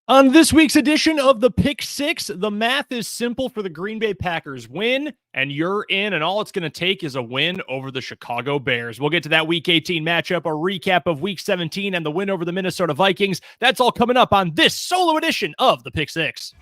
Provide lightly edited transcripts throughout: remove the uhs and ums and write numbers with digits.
On this week's edition of the Pick Six, the math is simple for the Green Bay Packers. Win, and you're in, and all it's going to take is a win over the Chicago Bears. We'll get to that Week 18 matchup, a recap of Week 17, and the win over the Minnesota Vikings. That's all coming up on this solo edition of the Pick Six.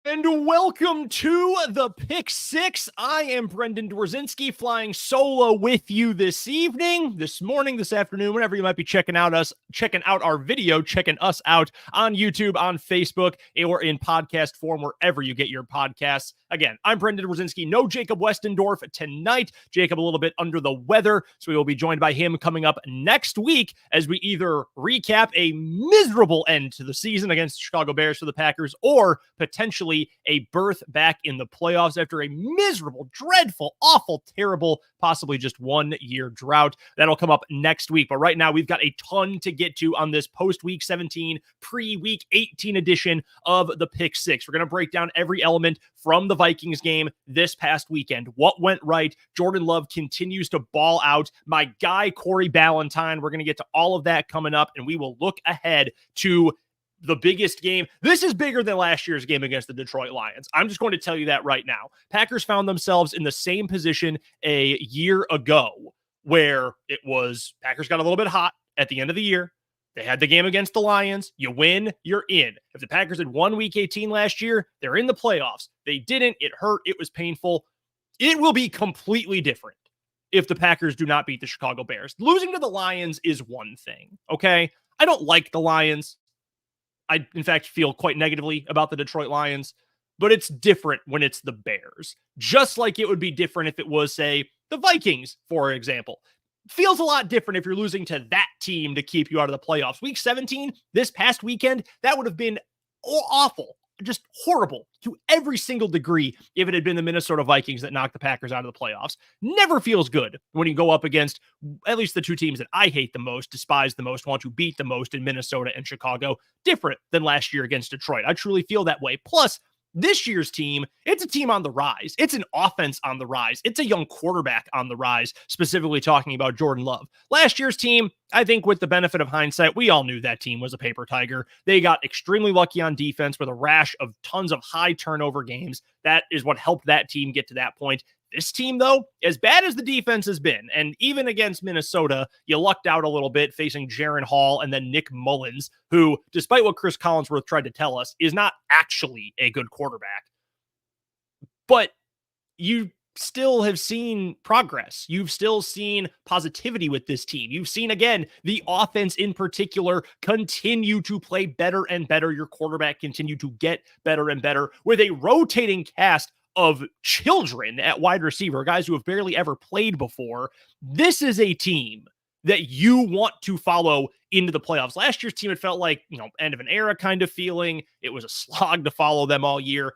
And welcome to the Pick Six. I am Brendan Dworzinski, flying solo with you this evening, this morning, this afternoon, whenever you might be checking out our video, checking us out on YouTube, on Facebook, or in podcast form, wherever you get your podcasts. Again, I'm Brendan Dworzinski. No Jacob Westendorf tonight. Jacob a little bit under the weather, so we will be joined by him coming up next week as we either recap a miserable end to the season against the Chicago Bears for the Packers, or potentially a berth back in the playoffs after a miserable, dreadful, awful, terrible, possibly just 1 year drought. That'll come up next week. But right now, we've got a ton to get to on this post-week 17, pre-week 18 edition of the Pick Six. We're going to break down every element from the Vikings game this past weekend. What went right? Jordan Love continues to ball out. My guy, Corey Ballantyne. We're going to get to all of that coming up, and we will look ahead to the biggest game. This is bigger than last year's game against the Detroit Lions. I'm just going to tell you that right now. Packers found themselves in the same position a year ago where it was Packers got a little bit hot at the end of the year. They had the game against the Lions. You win, you're in. If the Packers had won Week 18 last year, they're in the playoffs. They didn't. It hurt. It was painful. It will be completely different if the Packers do not beat the Chicago Bears. Losing to the Lions is one thing, okay? I don't like the Lions. I, in fact, feel quite negatively about the Detroit Lions, but it's different when it's the Bears. Just like it would be different if it was, say, the Vikings, for example. Feels a lot different if you're losing to that team to keep you out of the playoffs. Week 17, this past weekend, that would have been awful, just horrible to every single degree if it had been the Minnesota Vikings that knocked the Packers out of the playoffs. Never feels good when you go up against at least the two teams that I hate the most, despise the most, want to beat the most in Minnesota and Chicago. Different than last year against Detroit. I truly feel that way. Plus, this year's team, it's a team on the rise. It's an offense on the rise. It's a young quarterback on the rise, specifically talking about Jordan Love. Last year's team, I think with the benefit of hindsight, we all knew that team was a paper tiger. They got extremely lucky on defense with a rash of tons of high turnover games. That is what helped that team get to that point. This team, though, as bad as the defense has been, and even against Minnesota, you lucked out a little bit facing Jaron Hall and then Nick Mullins, who, despite what Chris Collinsworth tried to tell us, is not actually a good quarterback. But you still have seen progress. You've still seen positivity with this team. You've seen, again, the offense in particular continue to play better and better. Your quarterback continue to get better and better with a rotating cast of children at wide receiver, guys who have barely ever played before. This is a team that you want to follow into the playoffs. Last year's team, it felt like, end of an era kind of feeling. It was a slog to follow them all year.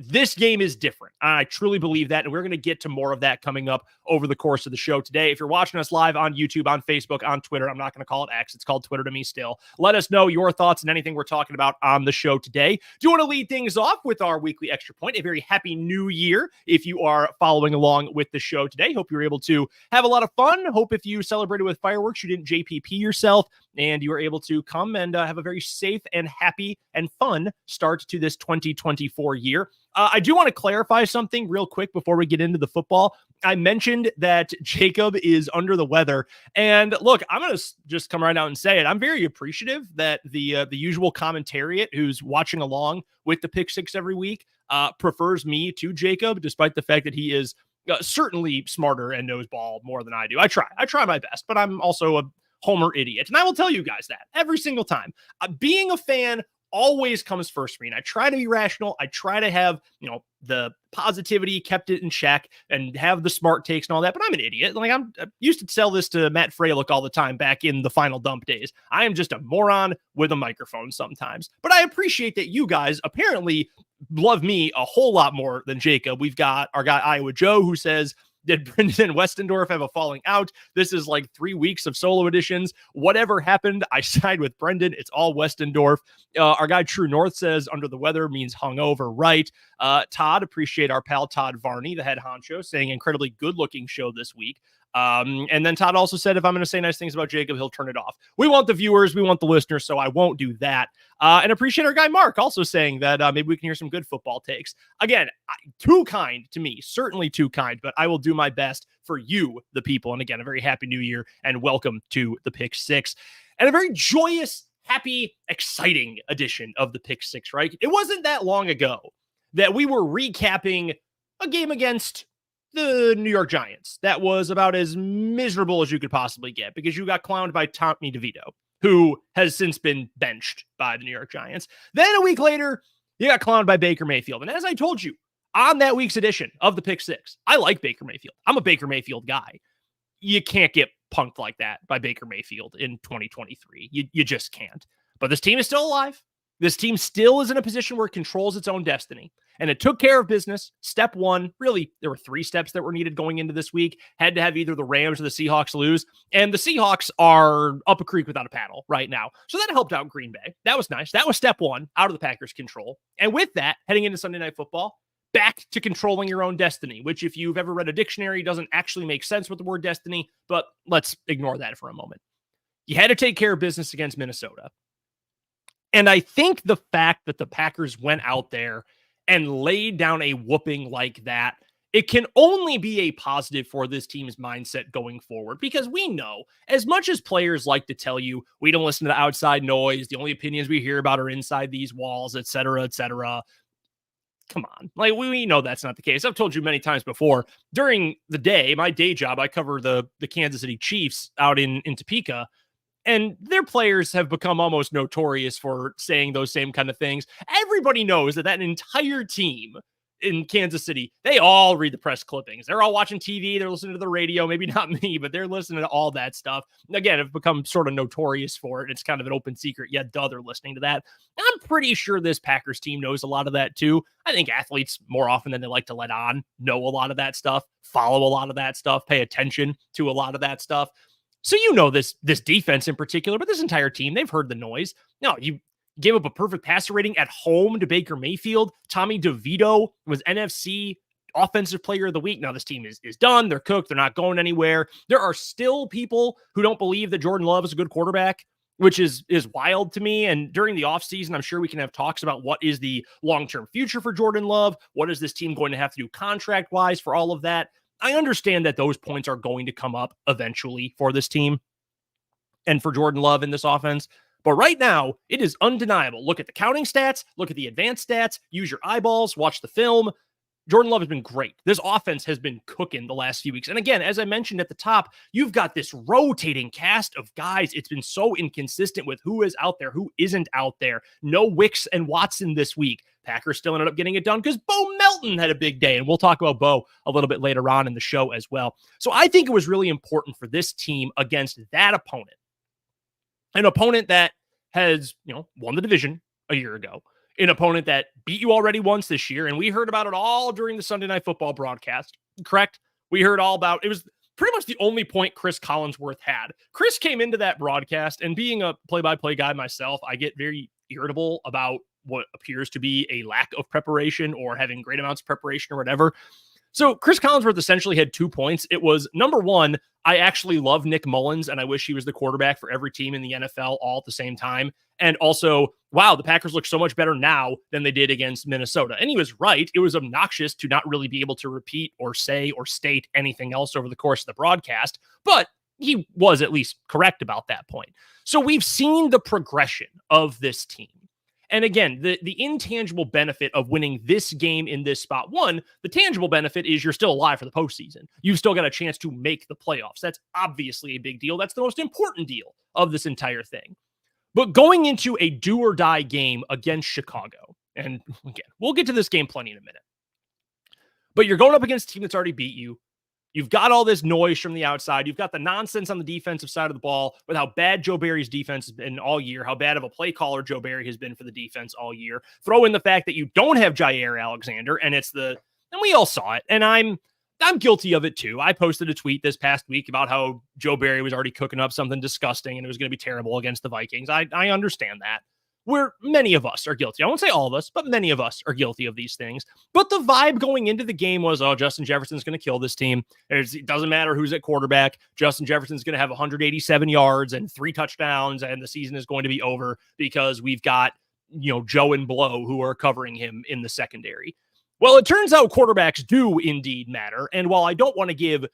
This game is different. I truly believe that, and we're going to get to more of that coming up over the course of the show today. If you're watching us live on YouTube, on Facebook, on Twitter, I'm not going to call it X. It's called Twitter to me still. Let us know your thoughts and anything we're talking about on the show today. Do you want to lead things off with our weekly extra point? A very happy new year if you are following along with the show today. Hope you're able to have a lot of fun. Hope if you celebrated with fireworks, you didn't JPP yourself, and you were able to come and have a very safe and happy and fun start to this 2024 year. I do want to clarify something real quick before we get into the football. I mentioned that Jacob is under the weather. And look, I'm going to just come right out and say it. I'm very appreciative that the usual commentariat who's watching along with the Pick Six every week prefers me to Jacob, despite the fact that he is certainly smarter and knows ball more than I do. I try my best, but I'm also a homer idiot. And I will tell you guys that every single time. Being a fan always comes first for me. And I try to be rational. I try to have, the positivity, kept it in check, and have the smart takes and all that. But I'm an idiot. Like I used to tell this to Matt Freilich all the time back in the Final Dump days. I am just a moron with a microphone sometimes. But I appreciate that you guys apparently love me a whole lot more than Jacob. We've got our guy Iowa Joe who says Did Brendan and Westendorf have a falling out? This is like 3 weeks of solo editions. Whatever happened, I side with Brendan. It's all Westendorf. Our guy True North says under the weather means hungover, right? Todd, appreciate our pal Todd Varney, the head honcho, saying incredibly good-looking show this week. And then Todd also said, if I'm going to say nice things about Jacob, he'll turn it off. We want the viewers, we want the listeners, so I won't do that. And appreciate our guy Mark also saying that maybe we can hear some good football takes. Again, too kind to me, certainly too kind, but I will do my best for you, the people. And again, a very happy new year and welcome to the Pick Six. And a very joyous, happy, exciting edition of the Pick Six, right? It wasn't that long ago that we were recapping a game against the New York Giants that was about as miserable as you could possibly get because you got clowned by Tommy DeVito, who has since been benched by the New York Giants. Then a week later, you got clowned by Baker Mayfield. And as I told you on that week's edition of the Pick Six, I like Baker Mayfield. I'm a Baker Mayfield guy. You can't get punked like that by Baker Mayfield in 2023. You just can't. But this team is still alive. This team still is in a position where it controls its own destiny. And it took care of business. Step one, really, there were 3 steps that were needed going into this week. Had to have either the Rams or the Seahawks lose. And the Seahawks are up a creek without a paddle right now. So that helped out Green Bay. That was nice. That was step one, out of the Packers' control. And with that, heading into Sunday Night Football, back to controlling your own destiny, which if you've ever read a dictionary, doesn't actually make sense with the word destiny, but let's ignore that for a moment. You had to take care of business against Minnesota. And I think the fact that the Packers went out there and laid down a whooping like that, it can only be a positive for this team's mindset going forward, because we know, as much as players like to tell you, we don't listen to the outside noise, the only opinions we hear about are inside these walls, et cetera, et cetera. Come on. Like, we know that's not the case. I've told you many times before, during the day, my day job, I cover the Kansas City Chiefs out in Topeka. And their players have become almost notorious for saying those same kind of things. Everybody knows that entire team in Kansas City, they all read the press clippings. They're all watching TV. They're listening to the radio. Maybe not me, but they're listening to all that stuff. Again, have become sort of notorious for it. It's kind of an open secret. Yet, they're listening to that. And I'm pretty sure this Packers team knows a lot of that too. I think athletes, more often than they like to let on, know a lot of that stuff, follow a lot of that stuff, pay attention to a lot of that stuff. So you know this defense in particular, but this entire team, they've heard the noise. No, you gave up a perfect passer rating at home to Baker Mayfield. Tommy DeVito was NFC Offensive Player of the Week. Now this team is done. They're cooked. They're not going anywhere. There are still people who don't believe that Jordan Love is a good quarterback, which is wild to me. And during the offseason, I'm sure we can have talks about what is the long-term future for Jordan Love. What is this team going to have to do contract-wise for all of that? I understand that those points are going to come up eventually for this team and for Jordan Love in this offense. But right now, it is undeniable. Look at the counting stats, look at the advanced stats, use your eyeballs, watch the film. Jordan Love has been great. This offense has been cooking the last few weeks. And again, as I mentioned at the top, you've got this rotating cast of guys. It's been so inconsistent with who is out there, who isn't out there. No Wicks and Watson this week. Packers still ended up getting it done because Bo Melton had a big day. And we'll talk about Bo a little bit later on in the show as well. So I think it was really important for this team against that opponent, an opponent that has, won the division a year ago, an opponent that beat you already once this year. And we heard about it all during the Sunday Night Football broadcast, correct? We heard all about it. Was pretty much the only point Chris Collinsworth had. Chris came into that broadcast, and being a play-by-play guy myself, I get very irritable about what appears to be a lack of preparation or having great amounts of preparation or whatever. So Chris Collinsworth essentially had 2 points. It was, number one, I actually love Nick Mullins, and I wish he was the quarterback for every team in the NFL all at the same time. And also, wow, the Packers look so much better now than they did against Minnesota. And he was right. It was obnoxious to not really be able to repeat or say or state anything else over the course of the broadcast, but he was at least correct about that point. So we've seen the progression of this team. And again, the intangible benefit of winning this game in this spot, one, the tangible benefit is you're still alive for the postseason. You've still got a chance to make the playoffs. That's obviously a big deal. That's the most important deal of this entire thing. But going into a do or die game against Chicago, and again, we'll get to this game plenty in a minute, but you're going up against a team that's already beat you. You've got all this noise from the outside. You've got the nonsense on the defensive side of the ball with how bad Joe Barry's defense has been all year, how bad of a play caller Joe Barry has been for the defense all year. Throw in the fact that you don't have Jair Alexander, and and we all saw it. And I'm I'm guilty of it too. I posted a tweet this past week about how Joe Barry was already cooking up something disgusting and it was going to be terrible against the Vikings. I understand that. Where many of us are guilty. I won't say all of us, but many of us are guilty of these things. But the vibe going into the game was, oh, Justin Jefferson's going to kill this team. It doesn't matter who's at quarterback. Justin Jefferson's going to have 187 yards and 3 touchdowns, and the season is going to be over because we've got, Joe and Blow who are covering him in the secondary. Well, it turns out quarterbacks do indeed matter. And while I don't want to give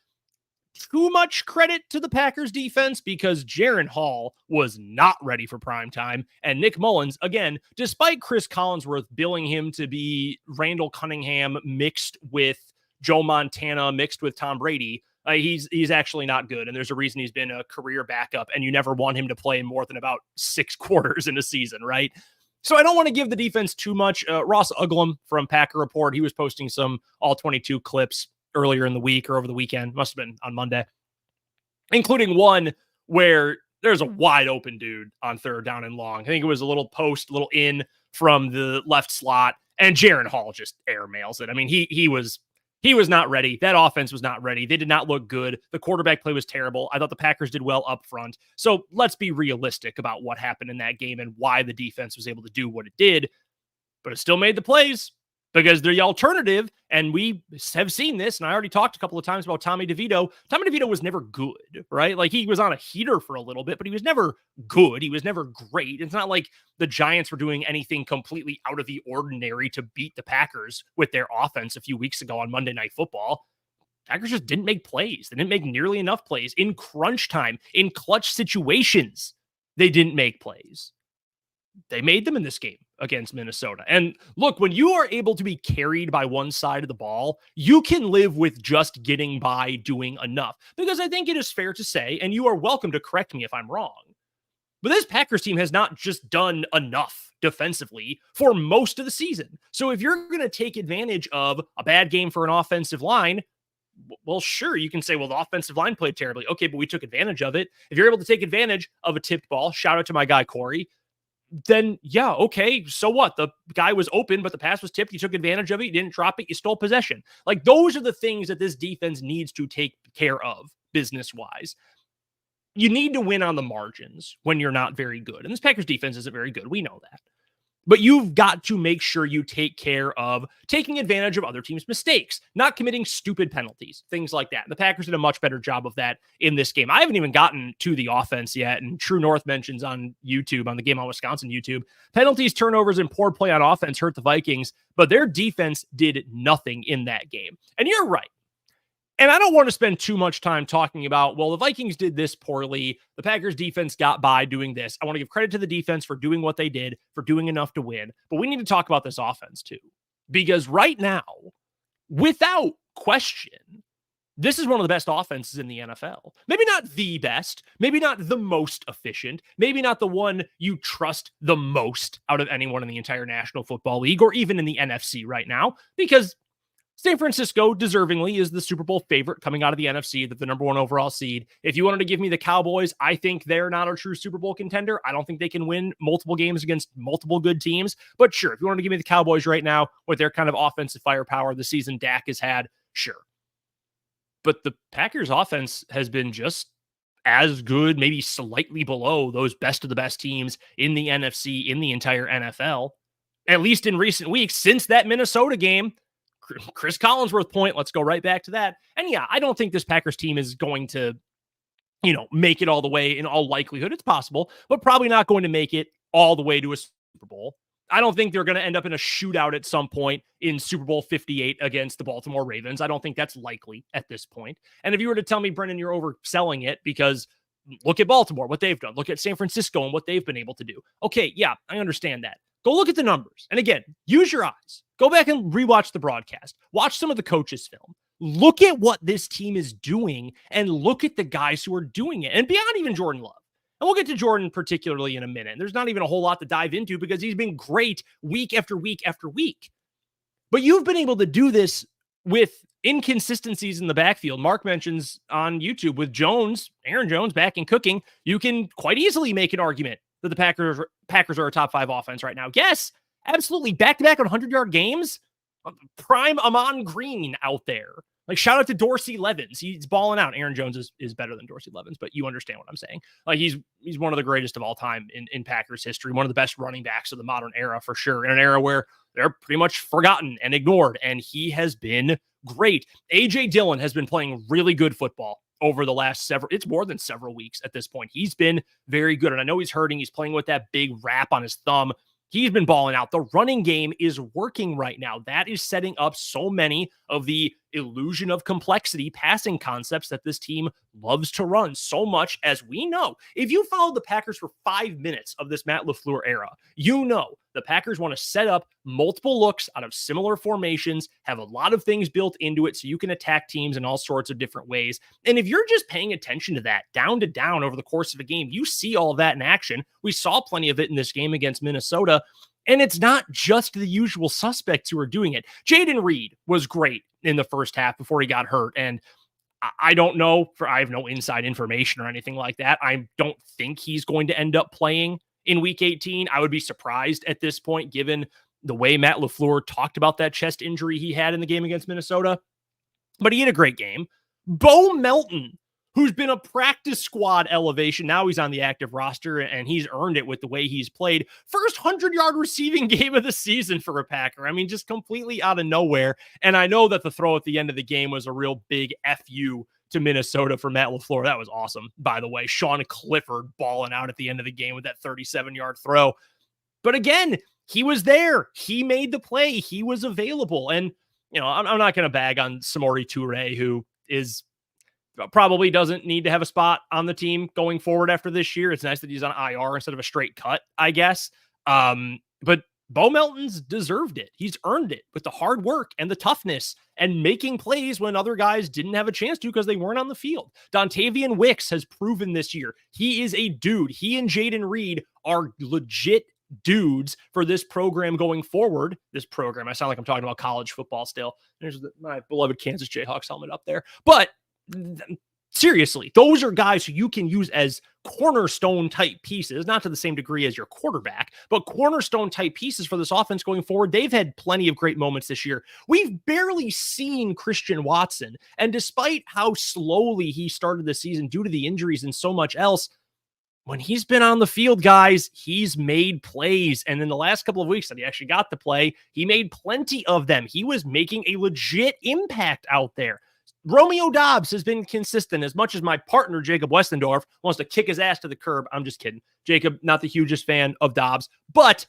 too much credit to the Packers defense because Jaren Hall was not ready for prime time. And Nick Mullins, again, despite Chris Collinsworth billing him to be Randall Cunningham mixed with Joe Montana, mixed with Tom Brady, he's actually not good. And there's a reason he's been a career backup, and you never want him to play more than about 6 quarters in a season, right? So I don't want to give the defense too much. Ross Uglum from Packer Report, he was posting some all-22 clips earlier in the week or over the weekend, must have been on Monday, including one where there's a wide open dude on 3rd down and long. I think it was a little post, little in from the left slot, and Jaren Hall just airmails it. I mean, he was not ready. That offense was not ready. They did not look good. The quarterback play was terrible. I thought the Packers did well up front. So let's be realistic about what happened in that game and why the defense was able to do what it did, but it still made the plays. Because the alternative, and we have seen this, and I already talked a couple of times about Tommy DeVito. Tommy DeVito was never good, right? Like, he was on a heater for a little bit, but he was never good. He was never great. It's not like the Giants were doing anything completely out of the ordinary to beat the Packers with their offense a few weeks ago on Monday Night Football. Packers just didn't make plays. They didn't make nearly enough plays. In crunch time, in clutch situations, they didn't make plays. They made them in this game against Minnesota. And look, when you are able to be carried by one side of the ball, you can live with just getting by doing enough. Because I think it is fair to say, and you are welcome to correct me if I'm wrong, but this Packers team has not just done enough defensively for most of the season. So if you're going to take advantage of a bad game for an offensive line, well, sure, you can say, well, the offensive line played terribly. Okay, but we took advantage of it. If you're able to take advantage of a tipped ball, shout out to my guy, Corey, then yeah, okay, so what? The guy was open, but the pass was tipped. You took advantage of it. You didn't drop it. You stole possession. Like, those are the things that this defense needs to take care of business-wise. You need to win on the margins when you're not very good. And this Packers defense isn't very good. We know that. But you've got to make sure you take care of taking advantage of other teams' mistakes, not committing stupid penalties, things like that. And the Packers did a much better job of that in this game. I haven't even gotten to the offense yet. And True North mentions on YouTube, on the Game on Wisconsin YouTube, penalties, turnovers, and poor play on offense hurt the Vikings, but their defense did nothing in that game. And you're right. And I don't want to spend too much time talking about, well, the Vikings did this poorly. The Packers defense got by doing this. I want to give credit to the defense for doing what they did, for doing enough to win. But we need to talk about this offense too. Because right now, without question, this is one of the best offenses in the NFL. Maybe not the best, maybe not the most efficient, maybe not the one you trust the most out of anyone in the entire National Football League or even in the NFC right now, because San Francisco, deservingly, is the Super Bowl favorite coming out of the NFC, the number 1 overall seed. If you wanted to give me the Cowboys, I think they're not a true Super Bowl contender. I don't think they can win multiple games against multiple good teams. But sure, if you wanted to give me the Cowboys right now with their kind of offensive firepower, the season Dak has had, sure. But the Packers offense has been just as good, maybe slightly below those best of the best teams in the NFC, in the entire NFL, at least in recent weeks since that Minnesota game. Chris Collinsworth point. Let's go right back to that. And yeah, I don't think this Packers team is going to, make it all the way in all likelihood. It's possible, but probably not going to make it all the way to a Super Bowl. I don't think they're going to end up in a shootout at some point in Super Bowl 58 against the Baltimore Ravens. I don't think that's likely at this point. And if you were to tell me, Brennan, you're overselling it because look at Baltimore, what they've done. Look at San Francisco and what they've been able to do. Okay, yeah, I understand that. Go look at the numbers. And again, use your eyes. Go back and rewatch the broadcast. Watch some of the coaches' film. Look at what this team is doing and look at the guys who are doing it. And beyond even Jordan Love. And we'll get to Jordan particularly in a minute. There's not even a whole lot to dive into because he's been great week after week after week. But you've been able to do this with inconsistencies in the backfield. Mark mentions on YouTube with Jones, Aaron Jones back in cooking, you can quite easily make an argument that the Packers are a top 5 offense right now. Yes, absolutely. Back-to-back 100-yard games. Prime Amon Green out there. Like, shout out to Dorsey Levens. He's balling out. Aaron Jones is better than Dorsey Levens, but you understand what I'm saying. Like, he's one of the greatest of all time in Packers history, one of the best running backs of the modern era for sure, in an era where they're pretty much forgotten and ignored, and he has been great. A.J. Dillon has been playing really good football over the last it's more than several weeks at this point. He's been very good, and I know he's hurting. He's playing with that big wrap on his thumb. He's been balling out. The running game is working right now. That is setting up so many of the illusion of complexity passing concepts that this team loves to run so much. As we know, if you followed the Packers for 5 minutes of this Matt LaFleur era, you know the Packers want to set up multiple looks out of similar formations, have a lot of things built into it so you can attack teams in all sorts of different ways. And if you're just paying attention to that down to down over the course of a game, you see all of that in action. We saw plenty of it in this game against Minnesota. And it's not just the usual suspects who are doing it. Jaden Reed was great in the first half before he got hurt. And I don't know, I have no inside information or anything like that. I don't think he's going to end up playing in week 18. I would be surprised at this point, given the way Matt LaFleur talked about that chest injury he had in the game against Minnesota. But he had a great game. Bo Melton, who's been a practice squad elevation. Now he's on the active roster, and he's earned it with the way he's played. First 100-yard receiving game of the season for a Packer. I mean, just completely out of nowhere. And I know that the throw at the end of the game was a real big FU to Minnesota for Matt LaFleur. That was awesome, by the way. Sean Clifford balling out at the end of the game with that 37-yard throw. But again, he was there. He made the play. He was available. And, you know, I'm not going to bag on Samori Toure, who is probably doesn't need to have a spot on the team going forward after this year. It's nice that he's on IR instead of a straight cut, I guess. But Bo Melton's deserved it. He's earned it with the hard work and the toughness and making plays when other guys didn't have a chance to because they weren't on the field. Dontavian Wicks has proven this year he is a dude. He and Jaden Reed are legit dudes for this program going forward. This program, I sound like I'm talking about college football still. There's my beloved Kansas Jayhawks helmet up there. But seriously, those are guys who you can use as cornerstone type pieces, not to the same degree as your quarterback, but cornerstone type pieces for this offense going forward. They've had plenty of great moments this year. We've barely seen Christian Watson, and despite how slowly he started the season due to the injuries and so much else, when he's been on the field, guys, he's made plays. And in the last couple of weeks that he actually got to play, he made plenty of them. He was making a legit impact out there. Romeo Doubs has been consistent. As much as my partner, Jacob Westendorf, wants to kick his ass to the curb, I'm just kidding. Jacob, not the hugest fan of Doubs, but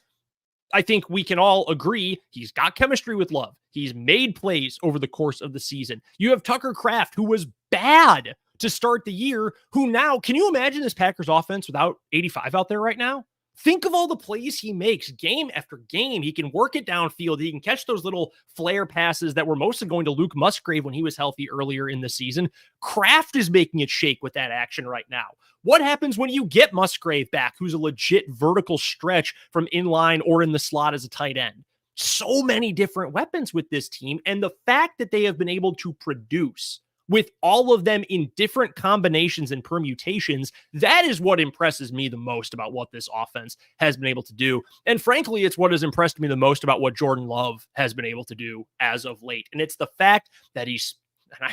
I think we can all agree he's got chemistry with Love. He's made plays over the course of the season. You have Tucker Kraft, who was bad to start the year, who now, can you imagine this Packers offense without 85 out there right now? Think of all the plays he makes game after game. He can work it downfield. He can catch those little flare passes that were mostly going to Luke Musgrave when he was healthy earlier in the season. Kraft is making it shake with that action right now. What happens when you get Musgrave back, who's a legit vertical stretch from inline or in the slot as a tight end? So many different weapons with this team. And the fact that they have been able to produce with all of them in different combinations and permutations, that is what impresses me the most about what this offense has been able to do. And frankly, it's what has impressed me the most about what Jordan Love has been able to do as of late. And it's the fact that he's, and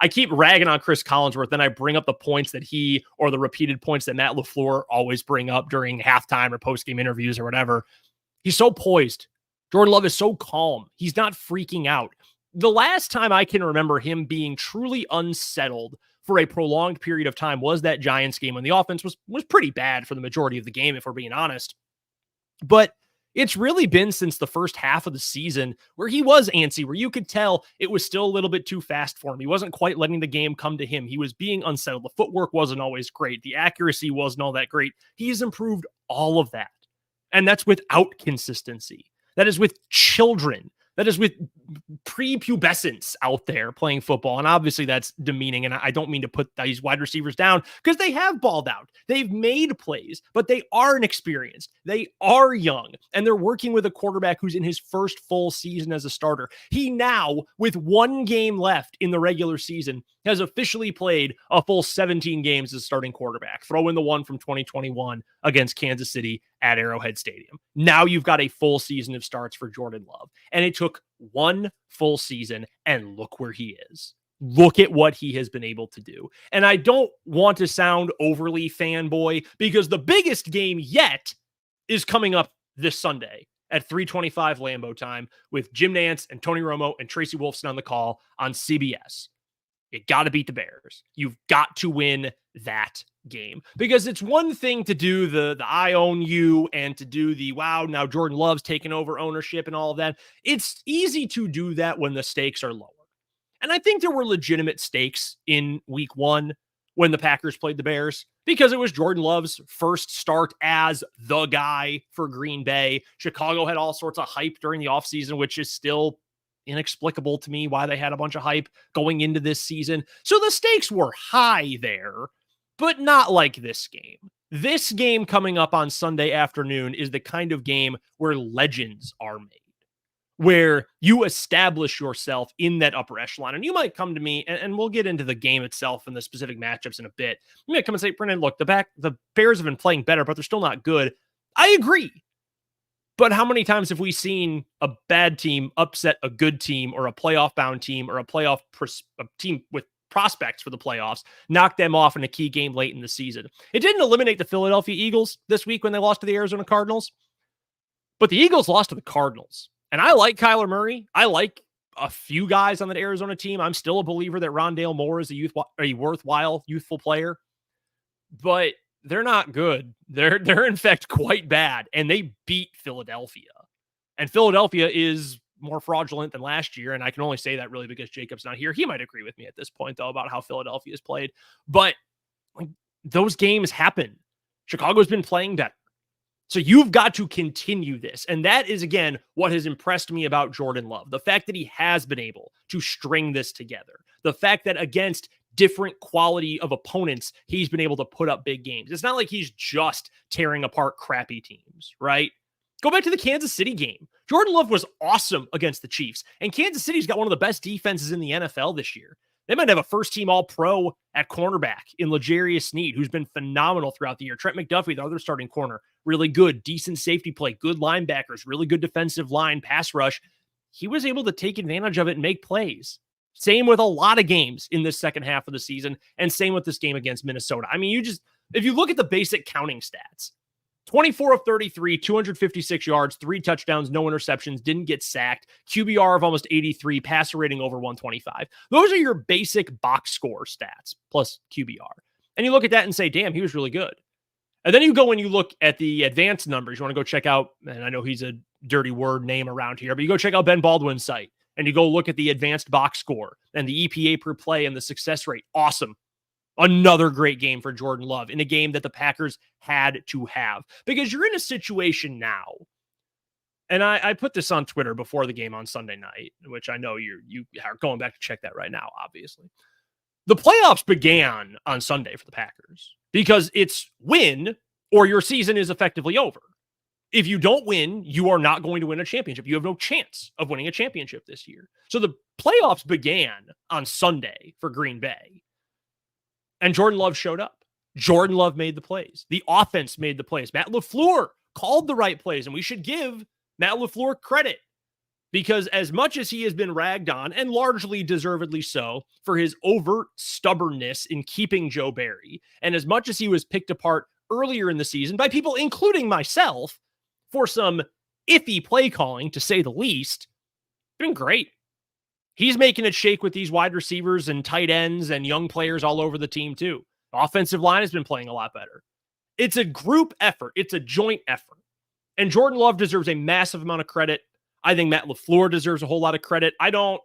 I keep ragging on Chris Collinsworth, then I bring up the points that he, or the repeated points that Matt LaFleur always bring up during halftime or post-game interviews or whatever. He's so poised. Jordan Love is so calm. He's not freaking out. The last time I can remember him being truly unsettled for a prolonged period of time was that Giants game when the offense was pretty bad for the majority of the game, if we're being honest. But it's really been since the first half of the season where he was antsy, where you could tell it was still a little bit too fast for him. He wasn't quite letting the game come to him. He was being unsettled. The footwork wasn't always great. The accuracy wasn't all that great. He's improved all of that. And that's without consistency. That is with children. That is with prepubescents out there playing football. And obviously that's demeaning. And I don't mean to put these wide receivers down because they have balled out. They've made plays, but they are inexperienced. They are young. And they're working with a quarterback who's in his first full season as a starter. He now, with one game left in the regular season, has officially played a full 17 games as starting quarterback. Throw in the one from 2021 against Kansas City at Arrowhead Stadium. Now you've got a full season of starts for Jordan Love. And it took one full season, and look where he is. Look at what he has been able to do. And I don't want to sound overly fanboy, because the biggest game yet is coming up this Sunday at 3:25 Lambeau time with Jim Nantz and Tony Romo and Tracy Wolfson on the call on CBS. You got to beat the Bears. You've got to win that game, because it's one thing to do the I own you and to do the, wow, now Jordan Love's taken over ownership and all of that. It's easy to do that when the stakes are lower. And I think there were legitimate stakes in week one when the Packers played the Bears, because it was Jordan Love's first start as the guy for Green Bay. Chicago had all sorts of hype during the offseason, which is still inexplicable to me why they had a bunch of hype going into this season. So the stakes were high there, but not like this game. This game coming up on Sunday afternoon is the kind of game where legends are made, where you establish yourself in that upper echelon. And you might come to me, and we'll get into the game itself and the specific matchups in a bit. You might come and say, Brennan, look, the Bears have been playing better, but they're still not good. I agree. But how many times have we seen a bad team upset a good team, or a playoff-bound team, or a team with prospects for the playoffs, knock them off in a key game late in the season? It didn't eliminate the Philadelphia Eagles this week when they lost to the Arizona Cardinals, but the Eagles lost to the Cardinals. And I like Kyler Murray. I like a few guys on that Arizona team. I'm still a believer that Rondale Moore is a worthwhile youthful player, but they're not good. They're in fact quite bad, and they beat Philadelphia. And Philadelphia is more fraudulent than last year, and I can only say that really because Jacob's not here. He might agree with me at this point, though, about how Philadelphia has played. But those games happen. Chicago's been playing better. So you've got to continue this. And that is, again, what has impressed me about Jordan Love. The fact that he has been able to string this together. The fact that against different quality of opponents, he's been able to put up big games. It's not like he's just tearing apart crappy teams, right? Go back to the Kansas City game. Jordan Love was awesome against the Chiefs. And Kansas City's got one of the best defenses in the NFL this year. They might have a first-team All-Pro at cornerback in L'Jarius Sneed, who's been phenomenal throughout the year. Trent McDuffie, the other starting corner, really good, decent safety play, good linebackers, really good defensive line, pass rush. He was able to take advantage of it and make plays. Same with a lot of games in this second half of the season, and same with this game against Minnesota. I mean, if you look at the basic counting stats, 24 of 33, 256 yards, 3 touchdowns, no interceptions, didn't get sacked, QBR of almost 83, passer rating over 125. Those are your basic box score stats plus QBR. And you look at that and say, damn, he was really good. And then you go and you look at the advanced numbers. You want to go check out, and I know he's a dirty word name around here, but you go check out Ben Baldwin's site and you go look at the advanced box score and the EPA per play and the success rate. Awesome. Another great game for Jordan Love in a game that the Packers had to have, because you're in a situation now. And I put this on Twitter before the game on Sunday night, which I know you are going back to check that right now, obviously. The playoffs began on Sunday for the Packers because it's win or your season is effectively over. If you don't win, you are not going to win a championship. You have no chance of winning a championship this year. So the playoffs began on Sunday for Green Bay. And Jordan Love showed up. Jordan Love made the plays. The offense made the plays. Matt LaFleur called the right plays, and we should give Matt LaFleur credit, because as much as he has been ragged on, and largely deservedly so, for his overt stubbornness in keeping Joe Barry, and as much as he was picked apart earlier in the season by people, including myself, for some iffy play calling, to say the least, been great. He's making it shake with these wide receivers and tight ends and young players all over the team too. Offensive line has been playing a lot better. It's a group effort. It's a joint effort. And Jordan Love deserves a massive amount of credit. I think Matt LaFleur deserves a whole lot of credit. I don't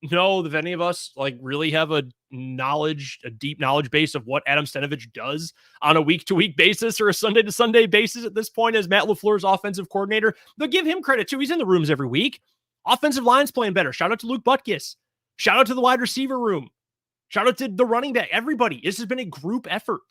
know if any of us really have a deep knowledge base of what Adam Stenavich does on a week-to-week basis or a Sunday-to-Sunday basis at this point as Matt LaFleur's offensive coordinator. But give him credit too. He's in the rooms every week. Offensive line's playing better. Shout out to Luke Butkus. Shout out to the wide receiver room. Shout out to the running back. Everybody. This has been a group effort.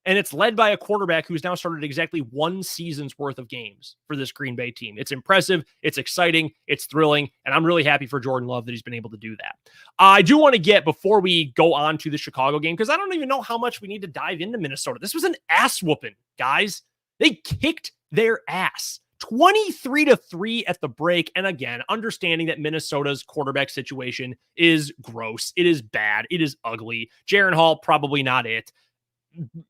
And it's led by a quarterback who's now started exactly one season's worth of games for this Green Bay team. It's impressive. It's exciting. It's thrilling. And I'm really happy for Jordan Love that he's been able to do that. I do want to get, before we go on to the Chicago game, because I don't even know how much we need to dive into Minnesota. This was an ass whooping, guys. They kicked their ass. 23-3 at the break. And again, understanding that Minnesota's quarterback situation is gross. It is bad. It is ugly. Jaren Hall, probably not it.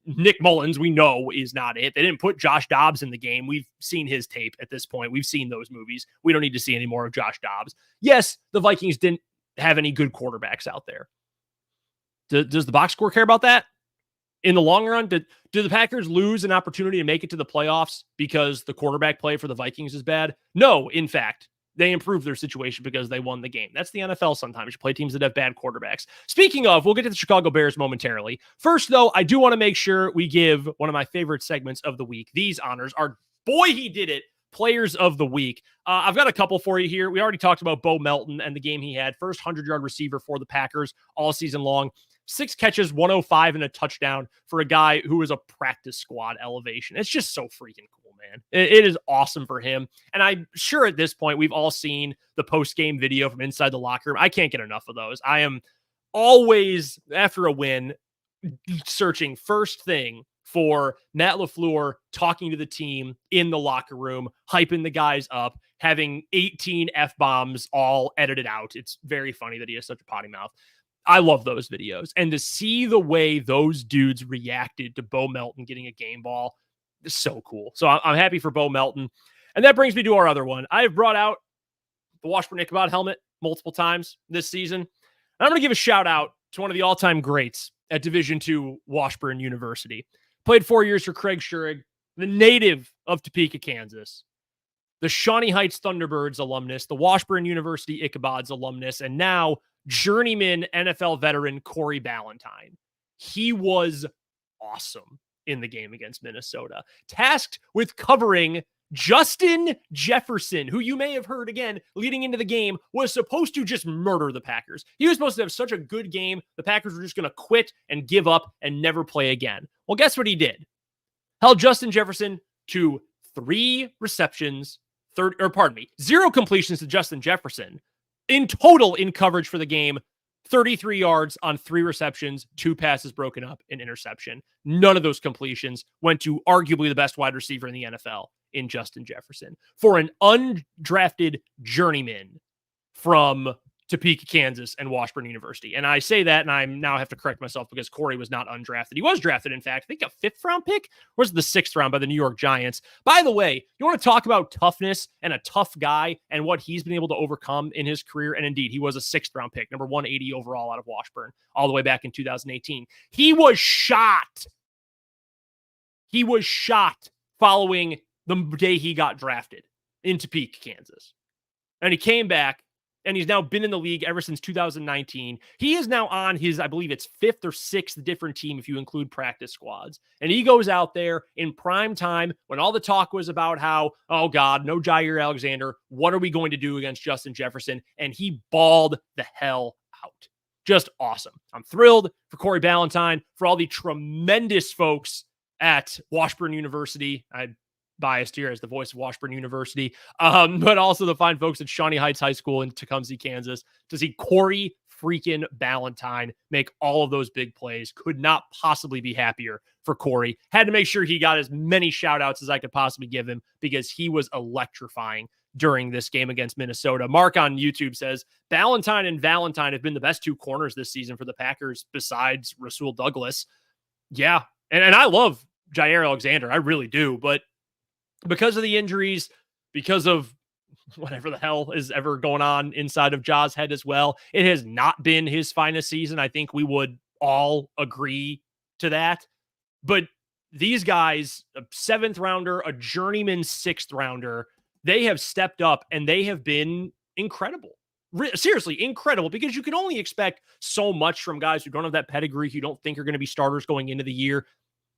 Nick Mullins, we know, is not it. They didn't put Josh Dobbs in the game. We've seen his tape at this point. We've seen those movies. We don't need to see any more of Josh Dobbs. Yes, the Vikings didn't have any good quarterbacks out there. Does the box score care about that? In the long run, do the Packers lose an opportunity to make it to the playoffs because the quarterback play for the Vikings is bad? No, in fact, they improved their situation because they won the game. That's the NFL sometimes. You play teams that have bad quarterbacks. Speaking of, we'll get to the Chicago Bears momentarily. First, though, I do want to make sure we give one of my favorite segments of the week. These honors are, boy, he did it, Players of the Week. I've got a couple for you here. We already talked about Bo Melton and the game he had. First 100-yard receiver for the Packers all season long. 6 catches, 105, and a touchdown for a guy who is a practice squad elevation. It's just so freaking cool, man. It is awesome for him. And I'm sure at this point, we've all seen the post-game video from inside the locker room. I can't get enough of those. I am always, after a win, searching first thing for Matt LaFleur talking to the team in the locker room, hyping the guys up, having 18 F-bombs all edited out. It's very funny that he has such a potty mouth. I love those videos. And to see the way those dudes reacted to Bo Melton getting a game ball is so cool. So I'm happy for Bo Melton. And that brings me to our other one. I have brought out the Washburn-Ichabod helmet multiple times this season. And I'm going to give a shout out to one of the all-time greats at Division II Washburn University. Played 4 years for Craig Schurig, the native of Topeka, Kansas, the Shawnee Heights Thunderbirds alumnus, the Washburn University Ichabods alumnus, and now journeyman NFL veteran Corey Ballantyne. He was awesome in the game against Minnesota, tasked with covering Justin Jefferson, who you may have heard again leading into the game was supposed to just murder the Packers. He was supposed to have such a good game. The Packers were just going to quit and give up and never play again. Well, guess what he did? Held Justin Jefferson to 3 receptions, 0 completions to Justin Jefferson. In total, in coverage for the game, 33 yards on 3 receptions, 2 passes broken up, an interception. None of those completions went to arguably the best wide receiver in the NFL in Justin Jefferson. For an undrafted journeyman from Topeka, Kansas, and Washburn University. And I say that, and I now have to correct myself because Corey was not undrafted. He was drafted, in fact, I think a 5th round pick, or was it the 6th round by the New York Giants? By the way, you want to talk about toughness and a tough guy and what he's been able to overcome in his career. And indeed, he was a 6th round pick, number 180 overall out of Washburn, all the way back in 2018. He was shot. He was shot following the day he got drafted in Topeka, Kansas. And he came back, and he's now been in the league ever since 2019. He is now on his, I believe it's 5th or 6th different team if you include practice squads. And he goes out there in prime time when all the talk was about how, oh God, no Jair Alexander. What are we going to do against Justin Jefferson? And he balled the hell out. Just awesome. I'm thrilled for Corey Ballantyne, for all the tremendous folks at Washburn University. I'm biased here as the voice of Washburn University, but also the fine folks at Shawnee Heights High School in Tecumseh, Kansas, to see Corey freaking Ballantyne make all of those big plays. Could not possibly be happier for Corey. Had to make sure he got as many shout outs as I could possibly give him because he was electrifying during this game against Minnesota. Mark on YouTube says, Ballantyne and Valentine have been the best 2 corners this season for the Packers besides Rasul Douglas. Yeah, and I love Jair Alexander. I really do, but because of the injuries, because of whatever the hell is ever going on inside of Ja's head as well, it has not been his finest season. I think we would all agree to that. But these guys, a 7th rounder, a journeyman 6th rounder, they have stepped up and they have been incredible. Seriously, incredible, because you can only expect so much from guys who don't have that pedigree, who don't think are going to be starters going into the year.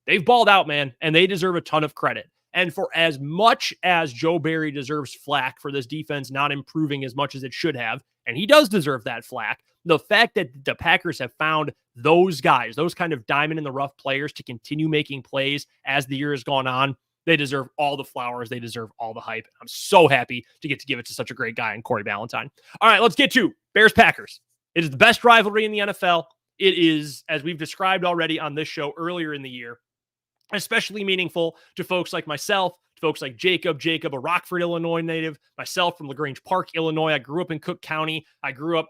They've balled out, man, and they deserve a ton of credit. And for as much as Joe Barry deserves flack for this defense not improving as much as it should have, and he does deserve that flack. The fact that the Packers have found those guys, those kind of diamond in the rough players to continue making plays as the year has gone on, they deserve all the flowers. They deserve all the hype. I'm so happy to get to give it to such a great guy in Corey Ballantyne. All right, let's get to Bears-Packers. It is the best rivalry in the NFL. It is, as we've described already on this show earlier in the year, especially meaningful to folks like myself, to folks like Jacob, a Rockford, Illinois native, myself from LaGrange Park, Illinois. I grew up in Cook County. I grew up,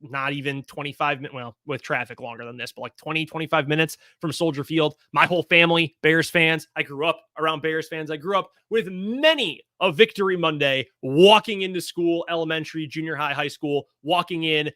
not even 25 minutes, well, with traffic longer than this, but like 20, 25 minutes from Soldier Field. My whole family, Bears fans. I grew up around Bears fans. I grew up with many of Victory Monday, walking into school, elementary, junior high, high school, walking in,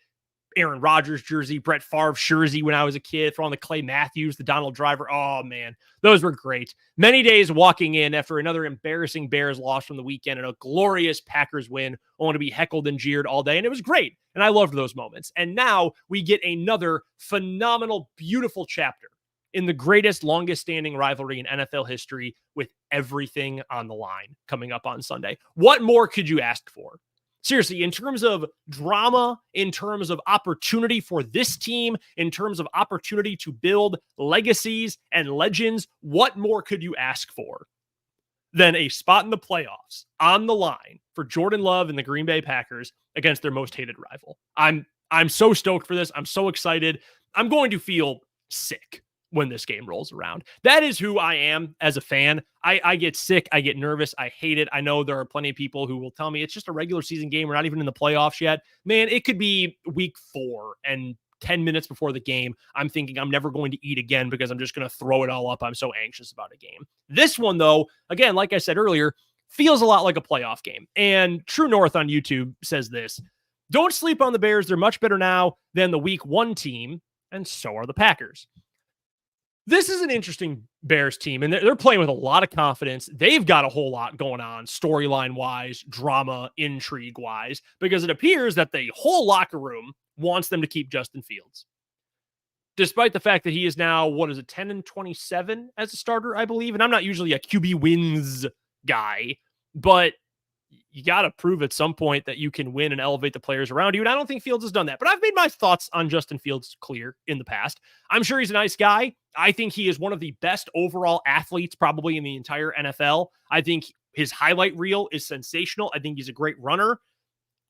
Aaron Rodgers jersey, Brett Favre jersey when I was a kid, throwing the Clay Matthews, the Donald Driver. Oh, man, those were great. Many days walking in after another embarrassing Bears loss from the weekend and a glorious Packers win, only to be heckled and jeered all day. And it was great. And I loved those moments. And now we get another phenomenal, beautiful chapter in the greatest, longest standing rivalry in NFL history with everything on the line coming up on Sunday. What more could you ask for? Seriously, in terms of drama, in terms of opportunity for this team, in terms of opportunity to build legacies and legends, what more could you ask for than a spot in the playoffs on the line for Jordan Love and the Green Bay Packers against their most hated rival? I'm so stoked for this. I'm so excited. I'm going to feel sick when this game rolls around. That is who I am as a fan. I get sick. I get nervous. I hate it. I know there are plenty of people who will tell me it's just a regular season game. We're not even in the playoffs yet. Man, it could be week 4 and 10 minutes before the game, I'm thinking I'm never going to eat again because I'm just going to throw it all up. I'm so anxious about a game. This one, though, again, like I said earlier, feels a lot like a playoff game. And True North on YouTube says this: don't sleep on the Bears. They're much better now than the week 1 team, and so are the Packers. This is an interesting Bears team, and they're playing with a lot of confidence. They've got a whole lot going on storyline-wise, drama, intrigue-wise, because it appears that the whole locker room wants them to keep Justin Fields. Despite the fact that he is now, 10-27 as a starter, I believe. And I'm not usually a QB wins guy, but you got to prove at some point that you can win and elevate the players around you. And I don't think Fields has done that, but I've made my thoughts on Justin Fields clear in the past. I'm sure he's a nice guy. I think he is one of the best overall athletes probably in the entire NFL. I think his highlight reel is sensational. I think he's a great runner.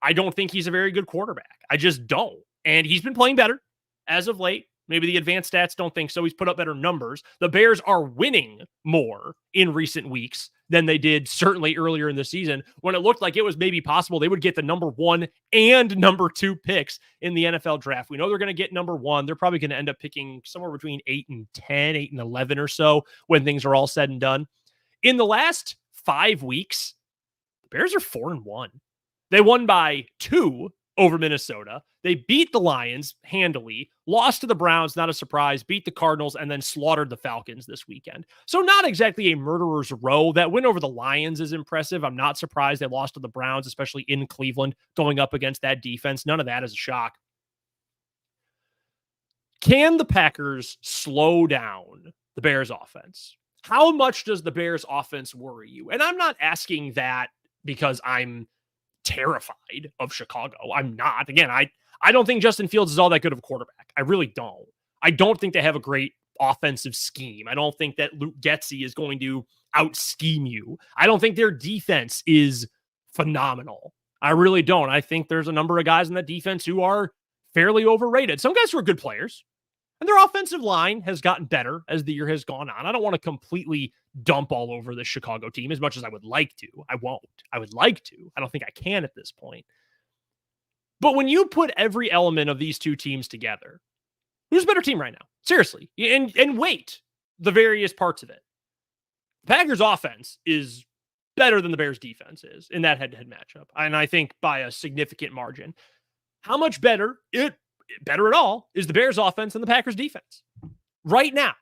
I don't think he's a very good quarterback. I just don't. And he's been playing better as of late. Maybe the advanced stats don't think so. He's put up better numbers. The Bears are winning more in recent weeks than they did certainly earlier in the season, when it looked like it was maybe possible they would get the number 1 and number 2 picks in the NFL draft. We know they're going to get number 1. They're probably going to end up picking somewhere between 8 and 10, 8 and 11 or so when things are all said and done. In the last 5 weeks, the Bears are 4-1. They won by 2 over Minnesota. They beat the Lions handily, lost to the Browns, not a surprise, beat the Cardinals, and then slaughtered the Falcons this weekend. So not exactly a murderer's row. That win over the Lions is impressive. I'm not surprised they lost to the Browns, especially in Cleveland, going up against that defense. None of that is a shock. Can the Packers slow down the Bears offense? How much does the Bears offense worry you? And I'm not asking that because I'm terrified of Chicago. I'm not. Again, I don't think Justin Fields is all that good of a quarterback. I really don't. I don't think they have a great offensive scheme. I don't think that Luke Getsy is going to out-scheme you. I don't think their defense is phenomenal. I really don't. I think there's a number of guys in that defense who are fairly overrated. Some guys who are good players, and their offensive line has gotten better as the year has gone on. I don't want to completely dump all over the Chicago team as much as I would like to. I won't. I would like to. I don't think I can at this point. But when you put every element of these two teams together, who's a better team right now? Seriously. And weight the various parts of it. The Packers offense is better than the Bears defense is in that head-to-head matchup. And I think by a significant margin. How much better at all is the Bears offense than the Packers defense right now?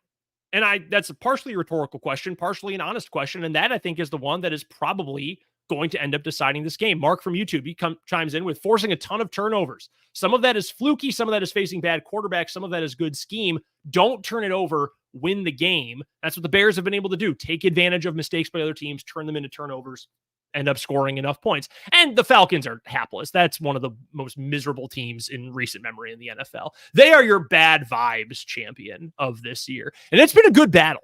And that's a partially rhetorical question, partially an honest question. And that, I think, is the one that is probably going to end up deciding this game. Mark from YouTube, he chimes in with forcing a ton of turnovers. Some of that is fluky. Some of that is facing bad quarterbacks. Some of that is good scheme. Don't turn it over. Win the game. That's what the Bears have been able to do. Take advantage of mistakes by other teams, turn them into turnovers. end up scoring enough points. And the Falcons are hapless. That's one of the most miserable teams in recent memory in the NFL. They are your bad vibes champion of this year. And it's been a good battle.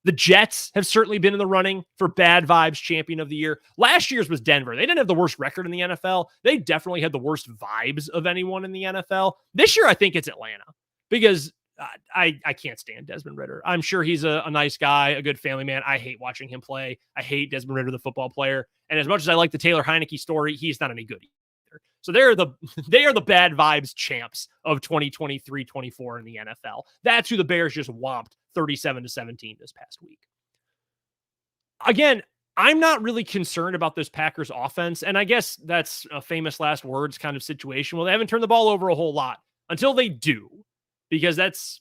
The Jets have certainly been in the running for bad vibes champion of the year. Last year's was Denver. They didn't have the worst record in the NFL. They definitely had the worst vibes of anyone in the NFL. This year, I think it's Atlanta because I can't stand Desmond Ridder. I'm sure he's a nice guy, a good family man. I hate watching him play. I hate Desmond Ridder, the football player. And as much as I like the Taylor Heineke story, he's not any good either. So they are the bad vibes champs of 2023-24 in the NFL. That's who the Bears just whomped 37-17 this past week. Again, I'm not really concerned about this Packers offense. And I guess that's a famous last words kind of situation. Well, they haven't turned the ball over a whole lot until they do. Because that's,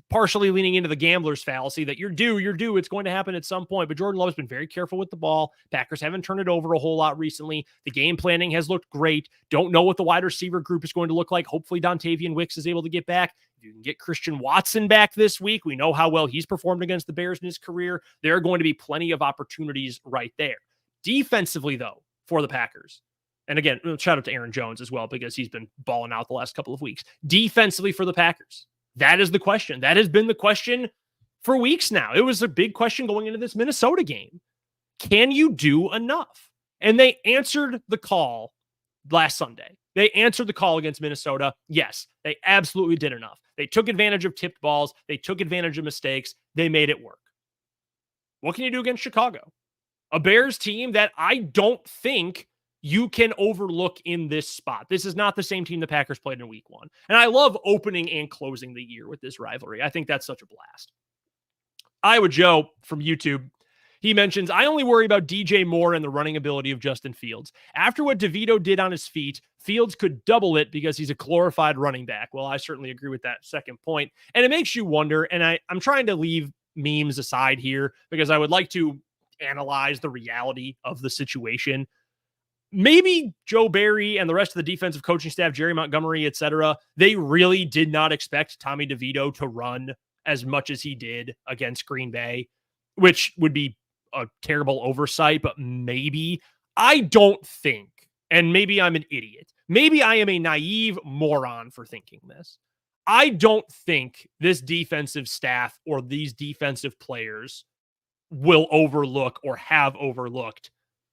partially leaning into the gambler's fallacy that you're due. It's going to happen at some point. But Jordan Love's been very careful with the ball. Packers haven't turned it over a whole lot recently. The game planning has looked great. Don't know what the wide receiver group is going to look like. Hopefully Dontavian Wicks is able to get back. If you can get Christian Watson back this week, we know how well he's performed against the Bears in his career. There are going to be plenty of opportunities right there. Defensively, though, for the Packers, and again, shout out to Aaron Jones as well, because he's been balling out the last couple of weeks. Defensively for the Packers, that is the question. That has been the question for weeks now. It was a big question going into this Minnesota game. Can you do enough? And they answered the call last Sunday. They answered the call against Minnesota. Yes, they absolutely did enough. They took advantage of tipped balls. They took advantage of mistakes. They made it work. What can you do against Chicago? A Bears team that I don't think you can overlook in this spot. This is not the same team the Packers played in week one. And I love opening and closing the year with this rivalry. I think that's such a blast. Iowa Joe from YouTube, he mentions, I only worry about DJ Moore and the running ability of Justin Fields. After what DeVito did on his feet, Fields could double it because he's a glorified running back. Well, I certainly agree with that second point. And it makes you wonder, and I'm trying to leave memes aside here because I would like to analyze the reality of the situation. Maybe Joe Barry and the rest of the defensive coaching staff, Jerry Montgomery, etc., they really did not expect Tommy DeVito to run as much as he did against Green Bay, which would be a terrible oversight, but maybe. I don't think, and maybe I'm an idiot. Maybe I am a naive moron for thinking this. I don't think this defensive staff or these defensive players will overlook or have overlooked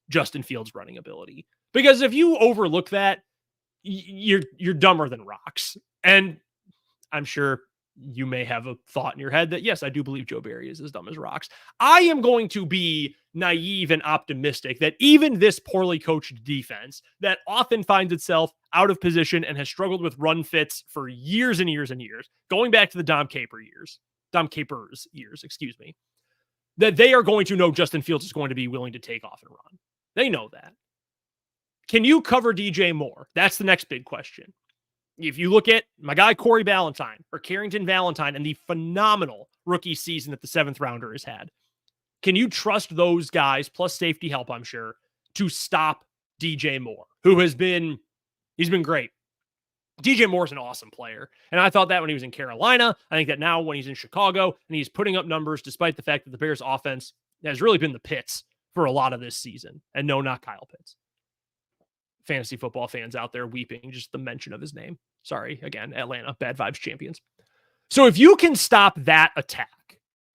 Justin Fields' running ability. Because if you overlook that, you're dumber than rocks. And I'm sure you may have a thought in your head that, yes, I do believe Joe Barry is as dumb as rocks. I am going to be naive and optimistic that even this poorly coached defense that often finds itself out of position and has struggled with run fits for years and years and years, going back to the Dom Capers years, that they are going to know Justin Fields is going to be willing to take off and run. They know that. Can you cover DJ Moore? That's the next big question. If you look at my guy Corey Ballantyne or Carrington Valentine and the phenomenal rookie season that the 7th rounder has had, can you trust those guys, plus safety help, I'm sure, to stop DJ Moore, who he's been great. DJ Moore's an awesome player. And I thought that when he was in Carolina. I think that now when he's in Chicago and he's putting up numbers, despite the fact that the Bears offense has really been the pits for a lot of this season. And no, not Kyle Pitts. Fantasy football fans out there weeping just the mention of his name. Sorry, again, Atlanta, bad vibes champions. So if you can stop that attack,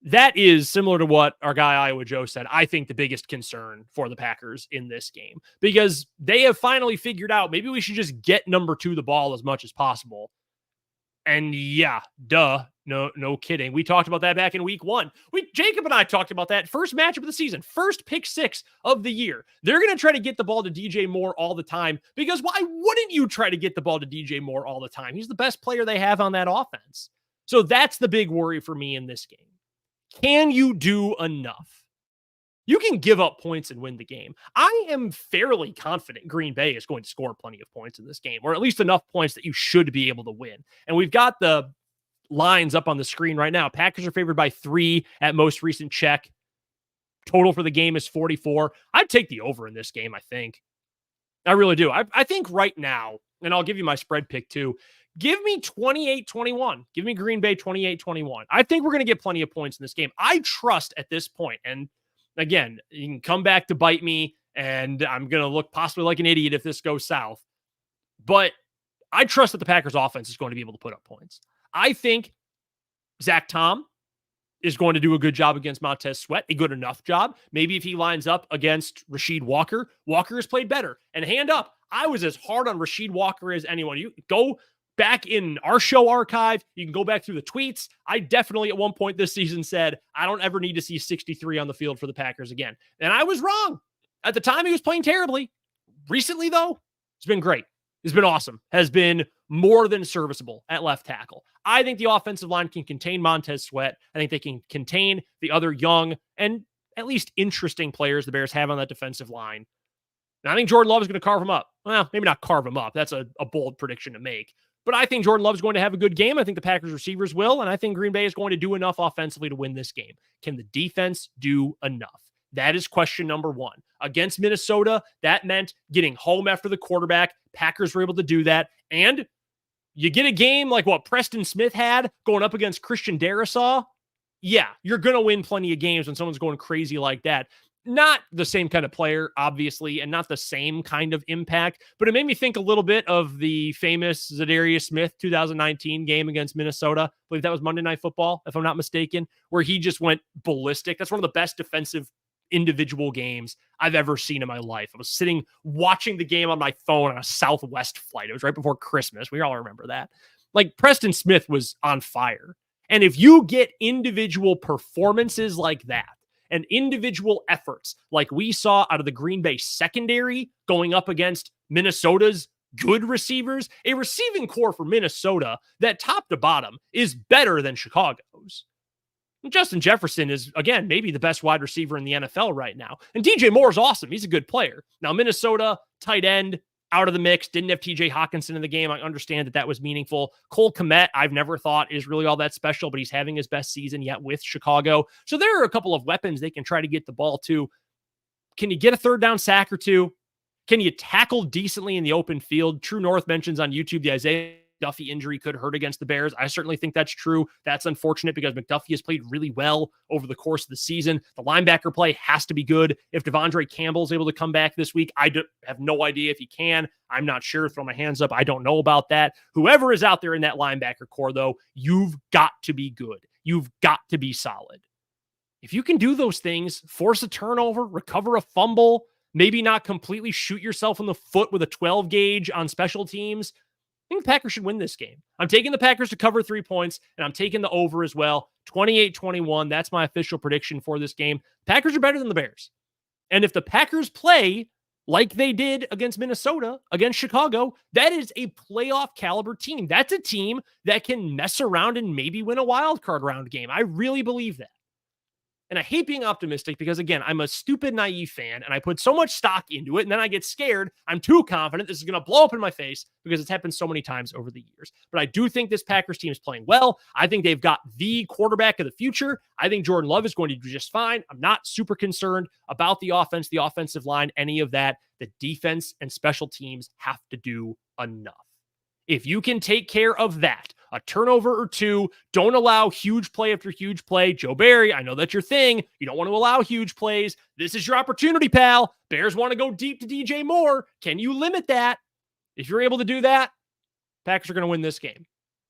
that is similar to what our guy Iowa Joe said. I think the biggest concern for the Packers in this game, because they have finally figured out maybe we should just get number 2 the ball as much as possible. And yeah, no kidding. We talked about that back in week 1. Jacob and I talked about that first matchup of the season, first pick 6 of the year. They're going to try to get the ball to DJ Moore all the time, because why wouldn't you try to get the ball to DJ Moore all the time? He's the best player they have on that offense. So that's the big worry for me in this game. Can you do enough? You can give up points and win the game. I am fairly confident Green Bay is going to score plenty of points in this game, or at least enough points that you should be able to win. And we've got the lines up on the screen right now. Packers are favored by 3 at most recent check. Total for the game is 44. I'd take the over in this game, I think. I really do. I think right now, and I'll give you my spread pick too, give me 28-21. Give me Green Bay 28-21. I think we're going to get plenty of points in this game. I trust at this point, and again, you can come back to bite me and I'm going to look possibly like an idiot if this goes south. But I trust that the Packers offense is going to be able to put up points. I think Zach Tom is going to do a good job against Montez Sweat, a good enough job. Maybe if he lines up against Rasheed Walker, Walker has played better. And hand up, I was as hard on Rasheed Walker as anyone. You go back in our show archive, you can go back through the tweets. I definitely at one point this season said, I don't ever need to see 63 on the field for the Packers again. And I was wrong. At the time, he was playing terribly. Recently, though, it's been great. It's been awesome. Has been more than serviceable at left tackle. I think the offensive line can contain Montez Sweat. I think they can contain the other young and at least interesting players the Bears have on that defensive line. And I think Jordan Love is going to carve him up. Well, maybe not carve him up. That's a bold prediction to make. But I think Jordan Love is going to have a good game. I think the Packers receivers will. And I think Green Bay is going to do enough offensively to win this game. Can the defense do enough? That is question number one. Against Minnesota, that meant getting home after the quarterback. Packers were able to do that. And you get a game like what Preston Smith had going up against Christian Darrisaw. Yeah, you're going to win plenty of games when someone's going crazy like that. Not the same kind of player, obviously, and not the same kind of impact, but it made me think a little bit of the famous Zadarius Smith 2019 game against Minnesota. I believe that was Monday Night Football, if I'm not mistaken, where he just went ballistic. That's one of the best defensive individual games I've ever seen in my life. I was sitting watching the game on my phone on a Southwest flight. It was right before Christmas. We all remember that. Like Preston Smith was on fire. And if you get individual performances like that and individual efforts like we saw out of the Green Bay secondary going up against Minnesota's good receivers, a receiving core for Minnesota that top to bottom is better than Chicago's. Justin Jefferson is, again, maybe the best wide receiver in the NFL right now. And DJ Moore is awesome. He's a good player. Now, Minnesota, tight end, out of the mix. Didn't have TJ Hawkinson in the game. I understand that was meaningful. Cole Kmet, I've never thought is really all that special, but he's having his best season yet with Chicago. So there are a couple of weapons they can try to get the ball to. Can you get a third down sack or two? Can you tackle decently in the open field? True North mentions on YouTube the Isaiah McDuffie injury could hurt against the Bears. I certainly think that's true. That's unfortunate because McDuffie has played really well over the course of the season. The linebacker play has to be good. If Devondre Campbell is able to come back this week, I have no idea if he can. I'm not sure. Throw my hands up. I don't know about that. Whoever is out there in that linebacker core, though, you've got to be good. You've got to be solid. If you can do those things, force a turnover, recover a fumble, maybe not completely shoot yourself in the foot with a 12 gauge on special teams, I think the Packers should win this game. I'm taking the Packers to cover 3 points, and I'm taking the over as well. 28-21. That's my official prediction for this game. Packers are better than the Bears. And if the Packers play like they did against Minnesota, against Chicago, that is a playoff caliber team. That's a team that can mess around and maybe win a wild card round game. I really believe that. And I hate being optimistic because, again, I'm a stupid, naive fan, and I put so much stock into it, and then I get scared. I'm too confident this is going to blow up in my face because it's happened so many times over the years. But I do think this Packers team is playing well. I think they've got the quarterback of the future. I think Jordan Love is going to do just fine. I'm not super concerned about the offense, the offensive line, any of that. The defense and special teams have to do enough. If you can take care of that, a turnover or two, don't allow huge play after huge play. Joe Barry, I know that's your thing. You don't want to allow huge plays. This is your opportunity, pal. Bears want to go deep to DJ Moore. Can you limit that? If you're able to do that, Packers are going to win this game.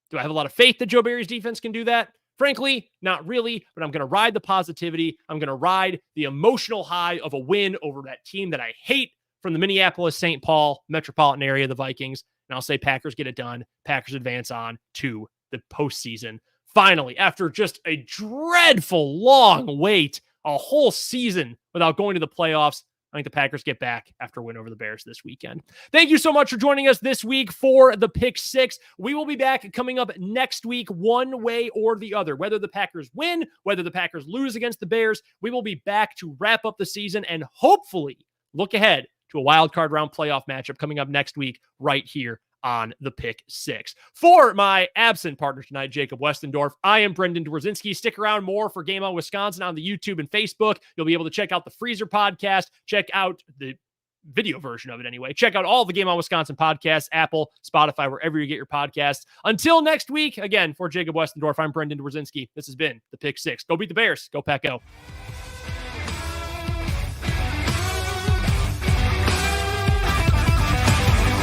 Do I have a lot of faith that Joe Barry's defense can do that? Frankly, not really, but I'm going to ride the positivity. I'm going to ride the emotional high of a win over that team that I hate from the Minneapolis-St. Paul metropolitan area, the Vikings. And I'll say Packers get it done. Packers advance on to the postseason. Finally, after just a dreadful long wait, a whole season without going to the playoffs, I think the Packers get back after a win over the Bears this weekend. Thank you so much for joining us this week for the Pick Six. We will be back coming up next week one way or the other. Whether the Packers win, whether the Packers lose against the Bears, we will be back to wrap up the season and hopefully look ahead to a wild card round playoff matchup coming up next week right here on the Pick Six. For my absent partner tonight, Jacob Westendorf, I am Brendan Dworzinski. Stick around more for Game On Wisconsin on the YouTube and Facebook. You'll be able to check out the Freezer podcast, check out the video version of it anyway. Check out all the Game On Wisconsin podcasts, Apple, Spotify, wherever you get your podcasts. Until next week, again, for Jacob Westendorf, I'm Brendan Dworzinski. This has been the Pick Six. Go beat the Bears. Go Pack Go.